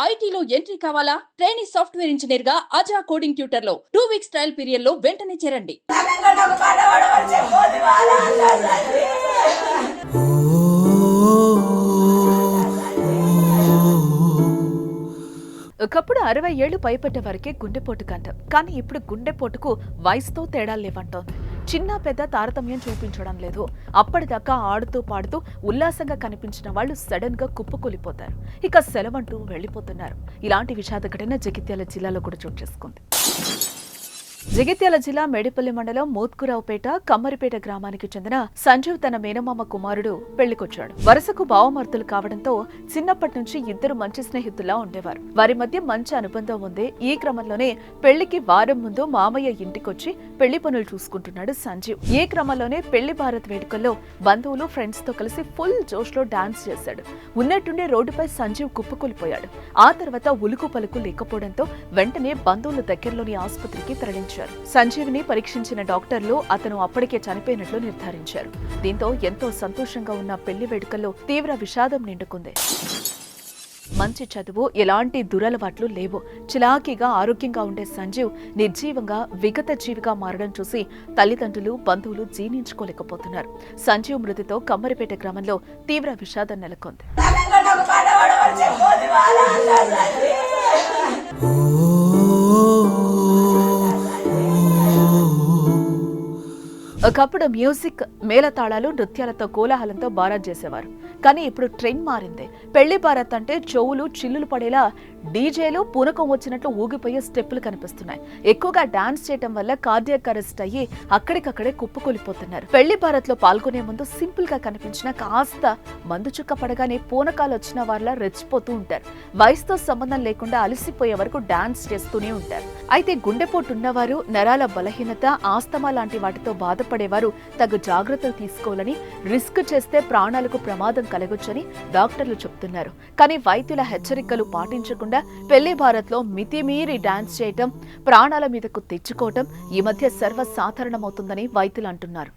ఐటీలో ఎంట్రీ కావాలా? Trainee software engineer గా అజా కోడింగ్ ట్యూటర్ లో 2 వీక్స్ ట్రయల్ పీరియడ్ లో వెంటనే చేరండి. ఒకప్పుడు 60 ఏళ్లు పైపడ్డ వరకే గుండెపోటు కంటాం. కానీ ఇప్పుడు గుండెపోటుకు వయసుతో తేడాలు లేవంటోంది. చిన్న పెద్ద తారతమ్యం చూపించడం లేదు. అప్పటిదాకా ఆడుతూ పాడుతూ ఉల్లాసంగా కనిపించిన వాళ్ళు సడన్ గా కుప్పకూలిపోతారు. ఇక సెలవంటూ వెళ్లిపోతున్నారు. ఇలాంటి విషాద ఘటన జగిత్యాల జిల్లాలో కూడా చోటు చేసుకుంది. జగిత్యాల జిల్లా మేడిపల్లి మండలం మోత్కురావుపేట కమ్మరిపేట గ్రామానికి చెందిన సంజీవ్ తన మేనమామ కుమారుడు పెళ్లికొచ్చాడు. వరుసకు బావమర్తులు కావడంతో చిన్నప్పటి నుంచి ఇద్దరు మంచి స్నేహితుల్లా ఉండేవారు. వారి మధ్య మంచి అనుబంధం ఉంది. ఈ క్రమంలోనే పెళ్లికి వారం ముందు మామయ్య ఇంటికొచ్చి పెళ్లి పనులు చూసుకుంటున్నాడు సంజీవ్. ఈ క్రమంలోనే పెళ్లి భారత్ వేడుకల్లో బంధువులు ఫ్రెండ్స్ తో కలిసి ఫుల్ జోష్ లో డాన్స్ చేశాడు. ఉన్నట్టుండే రోడ్డుపై సంజీవ్ కుప్పకూలిపోయాడు. ఆ తర్వాత ఉలుకు పలుకు లేకపోవడంతో వెంటనే బంధువుల దగ్గరలోని ఆసుపత్రికి తరలించారు. సంజీవ్ని పరీక్షించిన డాక్టర్లు అతను అప్పటికే చనిపోయినట్లు నిర్ధారించారు. దీంతో ఎంతో సంతోషంగా ఉన్న పెళ్లి వేడుకల్లో తీవ్ర విషాదం నిండుకుంది. మంచి చదువు, ఎలాంటి దురలవాట్లు లేవు. చిలాకీగా ఆరోగ్యంగా ఉండే సంజీవ్ నిర్జీవంగా విగత జీవిగా మారడం చూసి తల్లిదండ్రులు బంధువులు జీర్ణించుకోలేకపోతున్నారు. సంజీవ్ మృతితో కమ్మరిపేట గ్రామంలో తీవ్ర విషాదం నెలకొంది. ఒకప్పుడు మ్యూజిక్, మేళతాళాలు, నృత్యాలతో కోలాహలంతో బారాత్ చేసేవారు. కానీ ఇప్పుడు ట్రెండ్ మారింది. పెళ్లి బారాత్ అంటే చెవులు చిల్లులు పడేలా డీజేలు పూనకం వచ్చినట్లు ఊగిపోయే స్టెప్పులు కనిపిస్తున్నాయి. ఎక్కువగా డాన్స్ చేయడం వల్ల కార్డియాక్ అరెస్ట్ అయ్యి అక్కడికక్కడే కుప్పకూలిపోతున్నారు. పెళ్లి బారాత్ లో పాల్గొనే ముందు సింపుల్ గా కనిపించిన కాస్త మందు చుక్క పడగానే పూనకాలు వచ్చిన వాళ్ళ రెచ్చిపోతూ ఉంటారు. వయసుతో సంబంధం లేకుండా అలసిపోయే వరకు డాన్స్ చేస్తూనే ఉంటారు. అయితే గుండెపోటు ఉన్నవారు, నరాల బలహీనత, ఆస్తమా లాంటి వాటితో బాధపడేవారు తగు జాగ్రత్తలు తీసుకోవాలని, రిస్క్ చేస్తే ప్రాణాలకు ప్రమాదం కలగొచ్చని డాక్టర్లు చెప్తున్నారు. కానీ వైద్యుల హెచ్చరికలు పాటించకుండా పెళ్లి భారత్ లో మితిమీరి డాన్స్ చేయటం, ప్రాణాల మీదకు తెచ్చుకోవటం ఈ మధ్య సర్వసాధారణమవుతుందని వైద్యులు అంటున్నారు.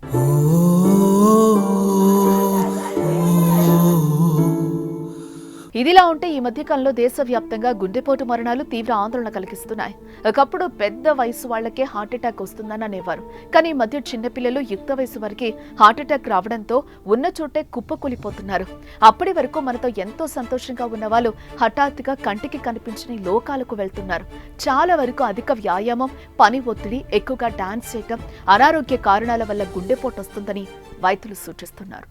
ఇదిలా ఉంటే ఈ మధ్యకాలంలో దేశవ్యాప్తంగా గుండెపోటు మరణాలు తీవ్ర ఆందోళన కలిగిస్తున్నాయి. ఒకప్పుడు పెద్ద వయసు వాళ్లకే హార్ట్అటాక్ వస్తుందని అనేవారు. కానీ ఈ మధ్య చిన్నపిల్లలు యుక్త వయసు వారికి హార్ట్అటాక్ రావడంతో ఉన్న చోటే కుప్పకూలిపోతున్నారు. అప్పటి వరకు మనతో ఎంతో సంతోషంగా ఉన్న వాళ్ళు హఠాత్తుగా కంటికి కనిపించని లోకాలకు వెళ్తున్నారు. చాలా వరకు అధిక వ్యాయామం, పని ఒత్తిడి, ఎక్కువగా డాన్స్ చేయటం, అనారోగ్య కారణాల వల్ల గుండెపోటు వస్తుందని వైద్యులు సూచిస్తున్నారు.